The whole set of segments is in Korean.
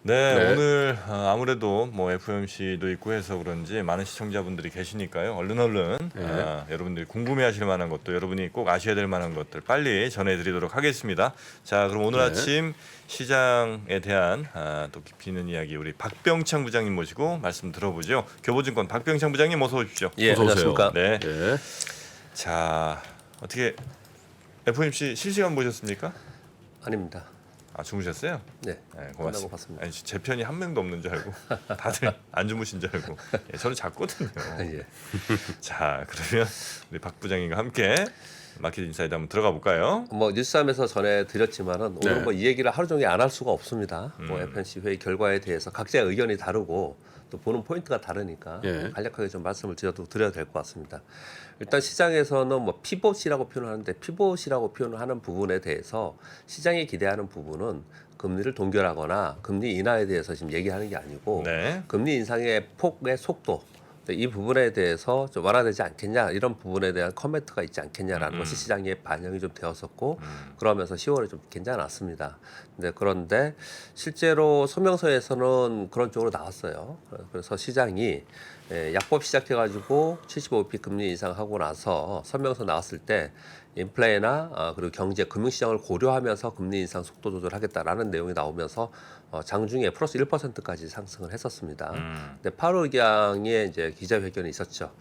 네, 네. 오늘 아무래도 뭐 FOMC도 있고 해서 그런지 많은 시청자분들이 계시니까요. 얼른 네. 여러분들이 궁금해하실 만한 것도 여러분이 꼭 아셔야 될 만한 것들 빨리 전해드리도록 하겠습니다. 자, 그럼 오늘 네. 아침 시장에 대한 또 깊이 있는 이야기 우리 박병창 부장님 모시고 말씀 들어보죠. 교보증권 박병창 부장님 어서 오십시오. 예, 어서 오세요. 안녕하십니까. 네, 예. 자 어떻게 FOMC 실시간 보셨습니까? 아닙니다. 아 주무셨어요? 네. 네, 끝나고 고맙습니다. 봤습니다. 아니, 제 편이 한 명도 없는 줄 알고 다들 안 주무신 줄 알고 예, 저는 잤거든요. 예. 자 그러면 우리 박 부장님과 함께 마켓 인사이드 한번 들어가 볼까요? 뭐 뉴스함에서 전해드렸지만은 오늘 네. 뭐 이 얘기를 하루 종일 안 할 수가 없습니다. 뭐 FOMC 회의 결과에 대해서 각자의 의견이 다르고 또 보는 포인트가 다르니까 예. 간략하게 좀 말씀을 드려야 될 것 같습니다. 일단 시장에서는 뭐 피봇이라고 표현하는데 피봇이라고 표현을 하는 부분에 대해서 시장이 기대하는 부분은 금리를 동결하거나 금리 인하에 대해서 지금 얘기하는 게 아니고 네. 금리 인상의 폭의 속도 이 부분에 대해서 좀 완화되지 않겠냐 이런 부분에 대한 커멘트가 있지 않겠냐라는 것이 시장에 반영이 좀 되었었고 그러면서 10월에 좀 괜찮았습니다. 그런데 실제로 소명서에서는 그런 쪽으로 나왔어요. 그래서 시장이 약법 시작해가지고 75bp 금리 인상하고 나서 서명서 나왔을 때 인플레나 그리고 경제 금융시장을 고려하면서 금리 인상 속도 조절하겠다라는 내용이 나오면서 장중에 플러스 1%까지 상승을 했었습니다. 근데 8월 경에 이제 기자회견이 있었죠.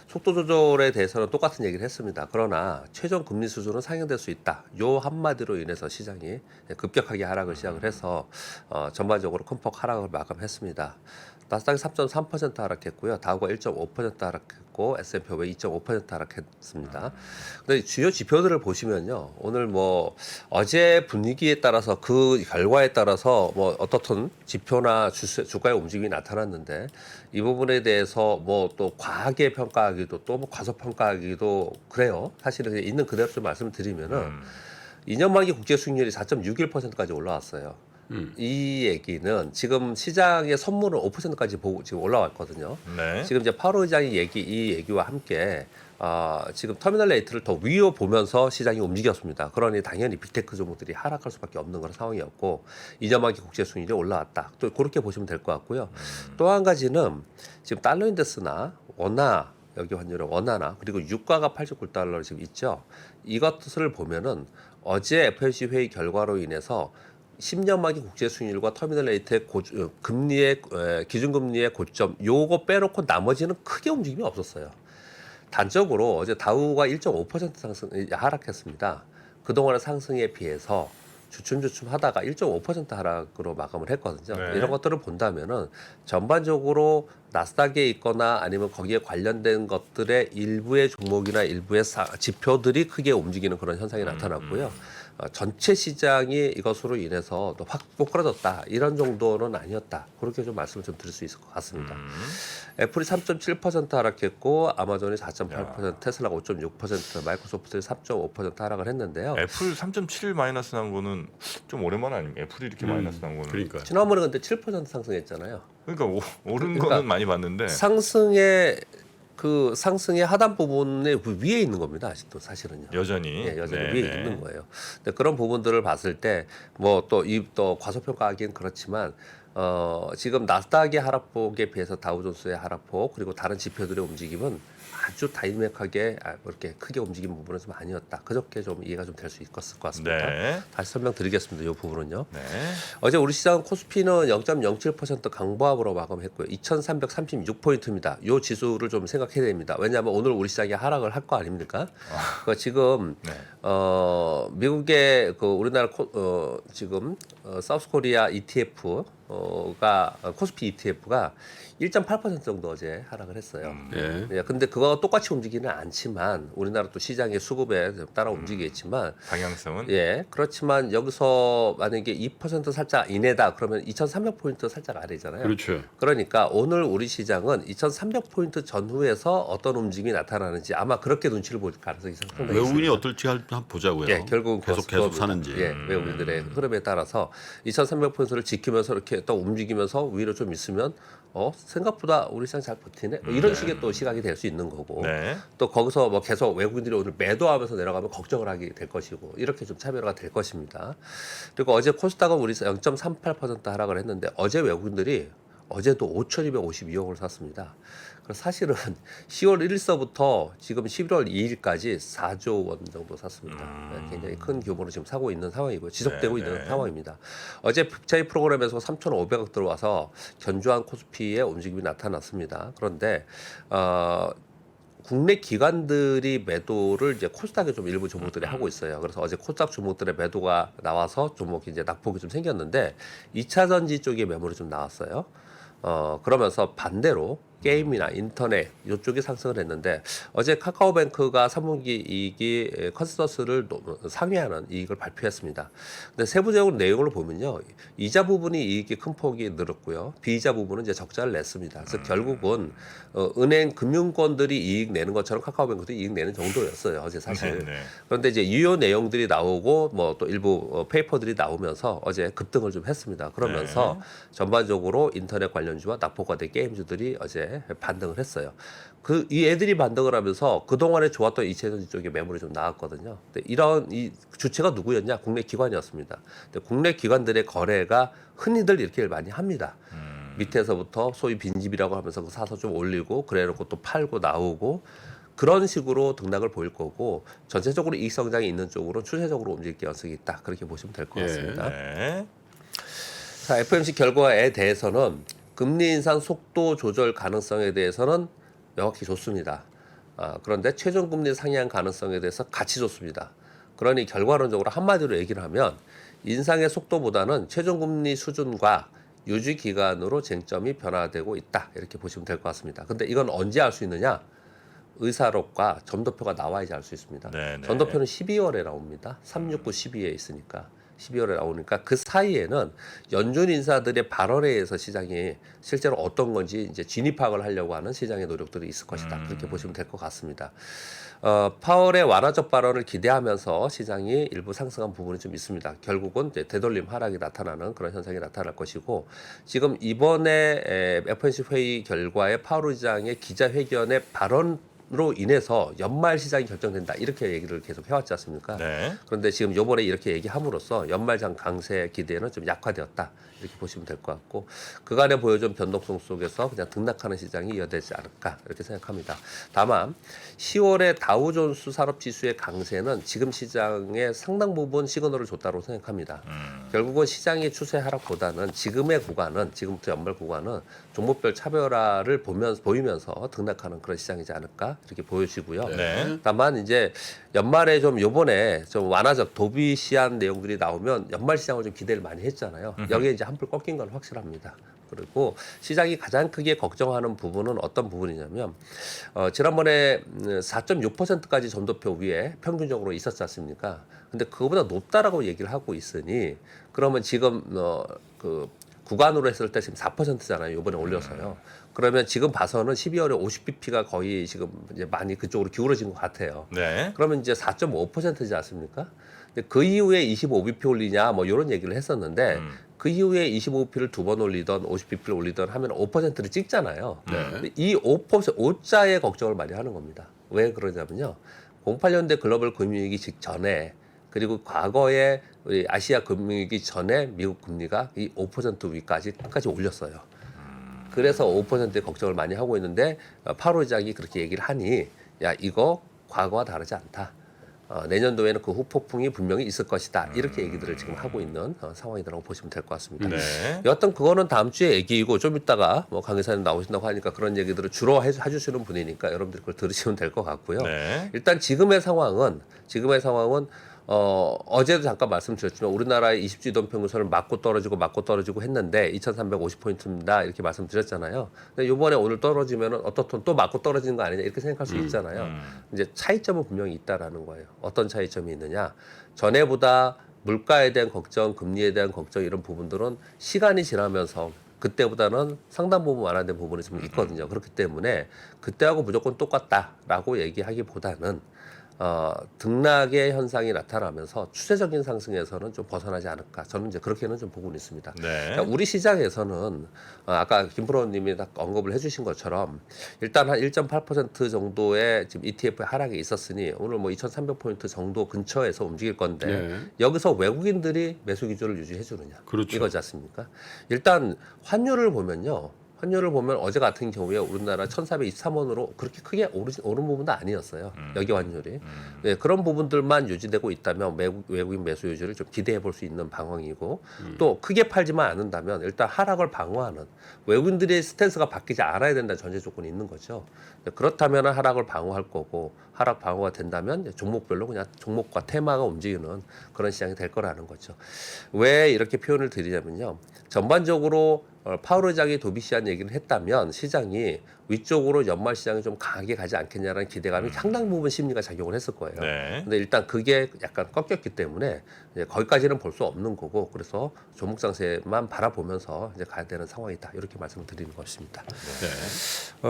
속도 조절에 대해서는 똑같은 얘기를 했습니다. 그러나 최종 금리 수준은 상향될 수 있다. 요 한마디로 인해서 시장이 급격하게 하락을 시작을 해서 전반적으로 큰 폭 하락을 마감했습니다. 나스닥이 3.3% 하락했고요. 다우가 1.5% 하락했고 S&P 500 2.5% 하락했습니다. 근데 주요 지표들을 보시면요. 오늘 뭐 어제 분위기에 따라서 그 결과에 따라서 뭐 어떻든 지표나 주가의 움직임이 나타났는데 이 부분에 대해서 뭐 또 과하게 평가하기도 또 뭐 과소평가하기도 그래요. 사실은 있는 그대로 좀 말씀을 드리면은 2년 만기 국제 수익률이 4.61%까지 올라왔어요. 이 얘기는 지금 시장의 선물은 5%까지 보고 지금 올라왔거든요. 네. 지금 이제 8월 의장이 이 얘기와 함께 지금 터미널 레이트를 더 위로 보면서 시장이 움직였습니다. 그러니 당연히 빅테크 종목들이 하락할 수밖에 없는 그런 상황이었고 2년 만기 국제 수익률이 올라왔다. 또 그렇게 보시면 될 것 같고요. 또 한 가지는 지금 달러 인덱스나 원화 여기 환율은 원화나 그리고 유가가 89달러 지금 있죠. 이것을 보면은 어제 FOMC 회의 결과로 인해서 10년 만기 국제 수익률과 터미널 레이트의 금리의 기준금리의 고점 요거 빼놓고 나머지는 크게 움직임이 없었어요. 단적으로 어제 다우가 1.5% 상승 하락했습니다. 그동안의 상승에 비해서 주춤주춤 하다가 1.5% 하락으로 마감을 했거든요. 네. 이런 것들을 본다면은 전반적으로 나스닥에 있거나 아니면 거기에 관련된 것들의 일부의 종목이나 일부의 지표들이 크게 움직이는 그런 현상이 나타났고요. 전체 시장이 이것으로 인해서 또 확 꼬꾸라졌다 이런 정도는 아니었다. 그렇게 좀 말씀을 좀 드릴 수 있을 것 같습니다. 애플이 3.7% 하락했고 아마존이 4.8%, 테슬라가 5.6%, 마이크로소프트가 3.5% 하락을 했는데요. 애플 3.7 마이너스 난 거는 좀 오랜만 아닙니까? 애플이 이렇게 마이너스 난 거는. 그러니까 지난번에 근데 7% 상승했잖아요. 그러니까 오른 그러니까 거는 많이 봤는데. 상승의 하단 부분에 위에 있는 겁니다. 아직도 사실은요. 여전히. 예, 여전히 네, 위에 네. 있는 거예요. 근데 그런 부분들을 봤을 때 뭐 또 과소평가하기는 그렇지만 지금 나스닥의 하락폭에 비해서 다우존스의 하락폭 그리고 다른 지표들의 움직임은 아주 다이내믹하게 이렇게 크게 움직인 부분은 좀 아니었다. 그저께 좀 이해가 좀 될 수 있을 것 같습니다. 네. 다시 설명드리겠습니다. 이 부분은요. 네. 어제 우리 시장 코스피는 0.07% 강보합으로 마감했고요. 2,336포인트입니다. 이 지수를 좀 생각해야 됩니다. 왜냐하면 오늘 우리 시장이 하락을 할 거 아닙니까? 그러니까 지금 네. 미국의 우리나라 지금 사우스코리아 ETF가 코스피 ETF가 1.8% 정도 어제 하락을 했어요. 예. 예, 근데 그거와 똑같이 움직이는 않지만 우리나라 또 시장의 수급에 따라 움직이겠지만 방향성은 예, 그렇지만 여기서 만약에 2% 살짝 이내다 그러면 2,300포인트 살짝 아래잖아요. 그렇죠. 그러니까 오늘 우리 시장은 2,300포인트 전후에서 어떤 움직임이 나타나는지 아마 그렇게 눈치를 볼 가능성이 상당히 있습니다. 외국인이 어떨지 한번 보자고요. 예, 결국은 계속 사는지. 예, 외국인들의 흐름에 따라서 2,300포인트를 지키면서 이렇게 이렇게 또 움직이면서 위로 좀 있으면 생각보다 우리 시장 잘 버티네 이런 식의 또 시각이 될 수 있는 거고 네. 또 거기서 뭐 계속 외국인들이 오늘 매도하면서 내려가면 걱정을 하게 될 것이고 이렇게 좀 차별화가 될 것입니다. 그리고 어제 코스닥은 우리 0.38% 하락을 했는데 어제 외국인들이 어제도 5,252억을 샀습니다. 그래서 사실은 10월 1일서부터 지금 11월 2일까지 4조 원 정도 샀습니다. 굉장히 큰 규모로 지금 사고 있는 상황이고 지속되고 있는 상황입니다. 어제 빅차이 프로그램에서 3,500억 들어와서 견조한 코스피의 움직임이 나타났습니다. 그런데 국내 기관들이 매도를 이제 코스닥에 좀 일부 종목들이 하고 있어요. 그래서 어제 코스닥 종목들의 매도가 나와서 종목이 이제 낙폭이 좀 생겼는데 2차 전지 쪽에 매물이 좀 나왔어요. 그러면서 반대로 게임이나 인터넷 이쪽이 상승을 했는데 어제 카카오뱅크가 3분기 이익이 컨센서스를 상회하는 이익을 발표했습니다. 근데 세부적으로 내용을 보면요. 이자 부분이 이익이 큰 폭이 늘었고요. 비이자 부분은 이제 적자를 냈습니다. 그래서 결국은 은행 금융권들이 이익 내는 것처럼 카카오뱅크도 이익 내는 정도였어요. 어제 사실. 네. 그런데 이제 유효 내용들이 나오고 뭐 또 일부 페이퍼들이 나오면서 어제 급등을 좀 했습니다. 그러면서 전반적으로 인터넷 관련주와 낙폭과대 게임주들이 어제 반등을 했어요. 이 애들이 반등을 하면서 그동안에 좋았던 이체전지 쪽에 매물이 좀 나왔거든요. 근데 이런 이 주체가 누구였냐? 국내 기관이었습니다. 근데 국내 기관들의 거래가 흔히들 이렇게 많이 합니다. 밑에서부터 소위 빈집이라고 하면서 사서 좀 올리고 그래놓고 또 팔고 나오고 그런 식으로 등락을 보일 거고 전체적으로 이익 성장이 있는 쪽으로 추세적으로 움직일 가능성이 있다. 그렇게 보시면 될 것 같습니다. 네. 자, FOMC 결과에 대해서는 금리 인상 속도 조절 가능성에 대해서는 명확히 좋습니다. 그런데 최종 금리 상향 가능성에 대해서 같이 좋습니다. 그러니 결과론적으로 한마디로 얘기를 하면 인상의 속도보다는 최종 금리 수준과 유지 기간으로 쟁점이 변화되고 있다. 이렇게 보시면 될 것 같습니다. 근데 이건 언제 알 수 있느냐? 의사록과 점도표가 나와야지 알 수 있습니다. 네네. 점도표는 12월에 나옵니다. 369, 12에 있으니까. 12월에 나오니까 그 사이에는 연준 인사들의 발언에 의해서 시장이 실제로 어떤 건지 이제 진입 파악을 하려고 하는 시장의 노력들이 있을 것이다. 그렇게 보시면 될 것 같습니다. 파월의 완화적 발언을 기대하면서 시장이 일부 상승한 부분이 좀 있습니다. 결국은 이제 되돌림 하락이 나타나는 그런 현상이 나타날 것이고 지금 이번에 FOMC 회의 결과에 파월 의장의 기자회견의 발언 로 인해서 연말 시장이 결정된다 이렇게 얘기를 계속 해왔지 않습니까? 네. 그런데 지금 요번에 이렇게 얘기함으로써 연말장 강세 기대는 좀 약화되었다 이렇게 보시면 될 것 같고 그간에 보여준 변동성 속에서 그냥 등락하는 시장이 이어되지 않을까 이렇게 생각합니다. 다만 10월에 다우존스 산업지수의 강세는 지금 시장에 상당 부분 시그널을 줬다고 생각합니다. 결국은 시장의 추세 하락보다는 지금의 구간은 지금부터 연말 구간은 종목별 차별화를 보이면서 등락하는 그런 시장이지 않을까 이렇게 보여지고요. 네. 다만 이제 연말에 좀 요번에 좀 완화적 도비시한 내용들이 나오면 연말 시장을 좀 기대를 많이 했잖아요. 여기에 이제 한풀 꺾인 건 확실합니다. 그리고 시장이 가장 크게 걱정하는 부분은 어떤 부분이냐면 지난번에 4.6%까지 점도표 위에 평균적으로 있었지 않습니까? 근데 그거보다 높다라고 얘기를 하고 있으니 그러면 지금 그 구간으로 했을 때 지금 4%잖아요. 이번에 올려서요. 그러면 지금 봐서는 12월에 50bp가 거의 지금 이제 많이 그쪽으로 기울어진 것 같아요. 네. 그러면 이제 4.5%지 않습니까? 근데 그 이후에 25bp 올리냐 뭐 이런 얘기를 했었는데 그 이후에 25bp를 두 번 올리던 50bp를 올리던 하면 5%를 찍잖아요. 근데 이 5% 5자의 걱정을 많이 하는 겁니다. 왜 그러냐면요. 08년대 글로벌 금융위기 직전에 그리고 과거에 우리 아시아 금융위기 전에 미국 금리가 이 5% 위까지 끝까지 올렸어요. 그래서 5%의 걱정을 많이 하고 있는데 파월 의장이 그렇게 얘기를 하니 야 이거 과거와 다르지 않다. 내년도에는 그 후폭풍이 분명히 있을 것이다. 이렇게 얘기들을 지금 하고 있는 상황이라고 보시면 될 것 같습니다. 네. 여하튼 그거는 다음 주에 얘기이고 좀 이따가 뭐 강 의사님 나오신다고 하니까 그런 얘기들을 주로 해주시는 분이니까 여러분들 그걸 들으시면 될 것 같고요. 네. 일단 지금의 상황은 어제도 잠깐 말씀드렸지만 우리나라의 20주 이동 평균선을 맞고 떨어지고 했는데 2,350포인트입니다. 이렇게 말씀드렸잖아요. 근데 이번에 오늘 떨어지면은 어떻든 또 맞고 떨어지는 거 아니냐 이렇게 생각할 수 있잖아요. 이제 차이점은 분명히 있다라는 거예요. 어떤 차이점이 있느냐? 전에보다 물가에 대한 걱정, 금리에 대한 걱정 이런 부분들은 시간이 지나면서 그때보다는 상당 부분 완화된 부분이 좀 있거든요. 그렇기 때문에 그때하고 무조건 똑같다라고 얘기하기보다는 등락의 현상이 나타나면서 추세적인 상승에서는 좀 벗어나지 않을까. 저는 이제 그렇게는 좀 보고 있습니다. 네. 그러니까 우리 시장에서는 아까 김프로님이 딱 언급을 해주신 것처럼 일단 한 1.8% 정도의 지금 ETF의 하락이 있었으니 오늘 뭐 2,300포인트 정도 근처에서 움직일 건데 네. 여기서 외국인들이 매수 기조를 유지해 주느냐 그렇죠. 이거지 않습니까? 일단 환율을 보면요. 환율을 보면 어제 같은 경우에 우리나라 1,423원으로 그렇게 크게 오른 부분도 아니었어요. 여기 환율이. 네, 그런 부분들만 유지되고 있다면 외국인 매수 유지를 좀 기대해 볼 수 있는 방향이고 또 크게 팔지만 않는다면 일단 하락을 방어하는 외국인들의 스탠스가 바뀌지 않아야 된다는 전제 조건이 있는 거죠. 네, 그렇다면 하락을 방어할 거고 하락 방어가 된다면 종목별로 그냥 종목과 테마가 움직이는 그런 시장이 될 거라는 거죠. 왜 이렇게 표현을 드리냐면요. 전반적으로 파월 의장이 도비시한 얘기를 했다면 시장이 위쪽으로 연말 시장이 좀 강하게 가지 않겠냐라는 기대감이 상당 부분 심리가 작용을 했을 거예요. 네. 근데 일단 그게 약간 꺾였기 때문에 이제 거기까지는 볼 수 없는 거고 그래서 종목 장세만 바라보면서 이제 가야 되는 상황이다. 이렇게 말씀을 드리는 것입니다. 네.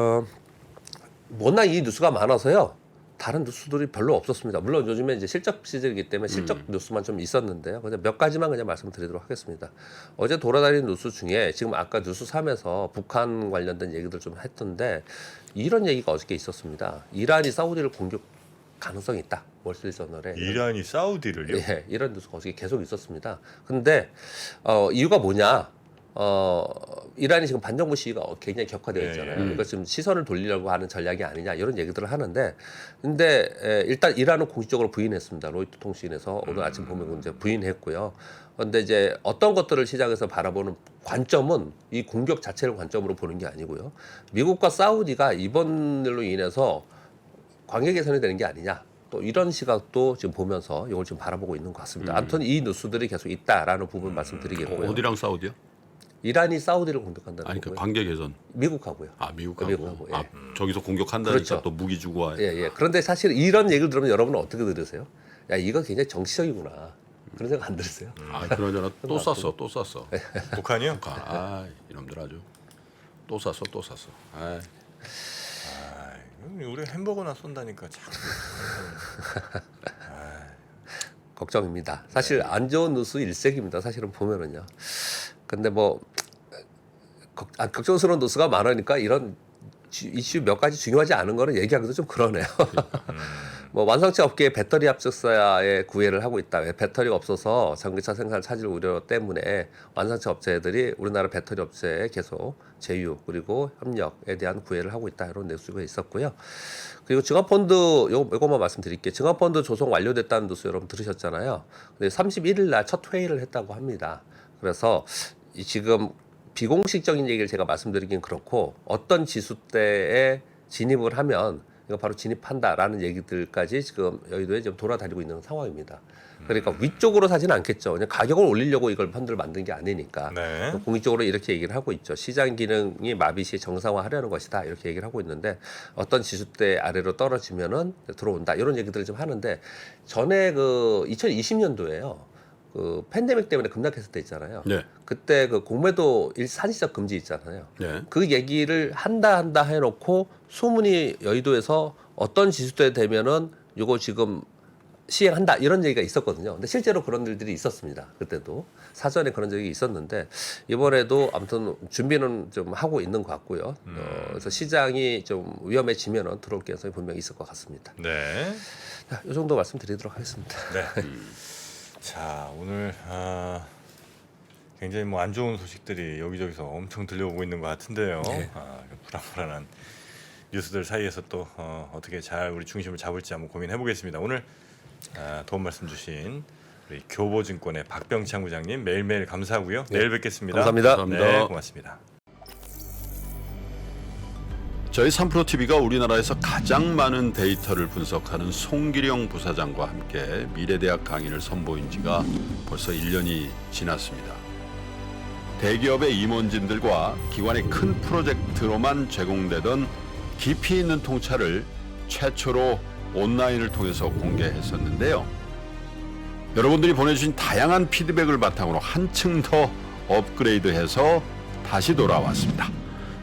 워낙 이 뉴스가 많아서요. 다른 뉴스들이 별로 없었습니다. 물론 요즘에 이제 실적 시즌이기 때문에 실적 뉴스만 좀 있었는데요. 그냥 몇 가지만 그냥 말씀드리도록 하겠습니다. 어제 돌아다니는 뉴스 중에 지금 아까 뉴스 3에서 북한 관련된 얘기들 좀 했던데 이런 얘기가 어저께 있었습니다. 이란이 사우디를 공격 가능성이 있다. 월스트리트저널에 이란이 사우디를요? 예, 이런 뉴스가 어저께 계속 있었습니다. 근데 이유가 뭐냐? 이란이 지금 반정부 시위가 굉장히 격화되어 있잖아요. 이거 지금 시선을 돌리려고 하는 전략이 아니냐 이런 얘기들을 하는데, 근데 일단 이란은 공식적으로 부인했습니다. 로이터 통신에서 오늘 아침 보면 이제 부인했고요. 그런데 이제 어떤 것들을 시장에서 바라보는 관점은 이 공격 자체를 관점으로 보는 게 아니고요. 미국과 사우디가 이번 일로 인해서 관계 개선이 되는 게 아니냐. 또 이런 시각도 지금 보면서 이걸 지금 바라보고 있는 것 같습니다. 아무튼 이 뉴스들이 계속 있다라는 부분 말씀드리겠고요. 어디랑 사우디요? 이란이 사우디를 공격한다는 아니 그 거고요. 관계 개선. 미국하고요. 아 미국하고. 미국하고, 예. 아 저기서 공격한다니까 그렇죠. 또 무기 주고 와. 예, 예. 그런데 사실 이런 얘기를 들으면 여러분은 어떻게 들으세요? 야, 이거 굉장히 정치적이구나. 그런 생각 안 들으세요? 아 그러잖아 또 쐈어 또 쐈어. 북한이요? 아 이놈들 아주 또 쐈어 또 쐈어. 아 우리 햄버거나 쏜다니까 참. 걱정입니다. 사실 안 좋은 뉴스 일색입니다. 사실은 보면은요. 근데 뭐 걱정스러운 뉴스가 많으니까 이런 이슈 몇 가지 중요하지 않은 거는 얘기하기도 좀 그러네요. 뭐 완성차 업계의 배터리 합작사에 구애를 하고 있다. 왜 배터리가 없어서 전기차 생산 차질 우려 때문에 완성차 업체들이 우리나라 배터리 업체에 계속 제휴 그리고 협력에 대한 구애를 하고 있다. 이런 뉴스가 있었고요. 그리고 증화펀드 요것만 말씀드릴게요. 증화펀드 조성 완료됐다는 뉴스 여러분 들으셨잖아요. 근데 31일 날 첫 회의를 했다고 합니다. 그래서 지금 비공식적인 얘기를 제가 말씀드리긴 그렇고 어떤 지수대에 진입을 하면 이거 바로 진입한다라는 얘기들까지 지금 여의도에 지금 돌아다니고 있는 상황입니다. 그러니까 위쪽으로 사지는 않겠죠. 그냥 가격을 올리려고 이걸 펀드를 만든 게 아니니까. 네. 공식적으로 이렇게 얘기를 하고 있죠. 시장 기능이 마비 시 정상화하려는 것이다. 이렇게 얘기를 하고 있는데 어떤 지수대 아래로 떨어지면은 들어온다. 이런 얘기들을 좀 하는데 전에 그 2020년도에요. 그 팬데믹 때문에 급락했을 때 있잖아요. 네. 그때 그 공매도 일산시적 금지 있잖아요. 네. 그 얘기를 한다 해놓고 소문이 여의도에서 어떤 지수대 되면은 요거 지금 시행한다 이런 얘기가 있었거든요. 근데 실제로 그런 일들이 있었습니다. 그때도 사전에 그런 적이 있었는데 이번에도 아무튼 준비는 좀 하고 있는 것 같고요. 그래서 시장이 좀 위험해지면은 들어올 가능성이 분명히 있을 것 같습니다. 네. 자, 이 정도 말씀드리도록 하겠습니다. 네. 자 오늘 굉장히 뭐 안 좋은 소식들이 여기저기서 엄청 들려오고 있는 것 같은데요. 네. 불안불안한 뉴스들 사이에서 또 어떻게 잘 우리 중심을 잡을지 한번 고민해 보겠습니다. 오늘 도움 말씀 주신 우리 교보증권의 박병창 부장님 매일매일 감사하고요. 내일 뵙겠습니다. 감사합니다. 감사합니다. 네, 고맙습니다. 저희 3프로TV가 우리나라에서 가장 많은 데이터를 분석하는 송기령 부사장과 함께 미래대학 강의를 선보인 지가 벌써 1년이 지났습니다. 대기업의 임원진들과 기관의 큰 프로젝트로만 제공되던 깊이 있는 통찰을 최초로 온라인을 통해서 공개했었는데요. 여러분들이 보내주신 다양한 피드백을 바탕으로 한층 더 업그레이드해서 다시 돌아왔습니다.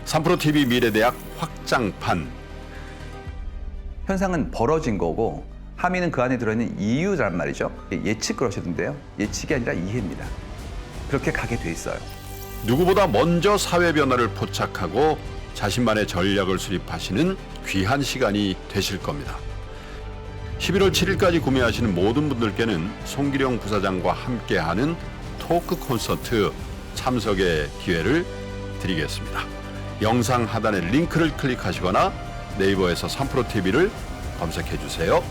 3프로TV 미래대학 확장판. 현상은 벌어진 거고 함의는 그 안에 들어있는 이유란 말이죠. 예측 그러셨는데요. 예측이 아니라 이해입니다. 그렇게 가게 돼 있어요. 누구보다 먼저 사회 변화를 포착하고 자신만의 전략을 수립하시는 귀한 시간이 되실 겁니다. 11월 7일까지 구매하시는 모든 분들께는 송기령 부사장과 함께하는 토크 콘서트 참석의 기회를 드리겠습니다. 영상 하단의 링크를 클릭하시거나 네이버에서 3프로TV를 검색해 주세요.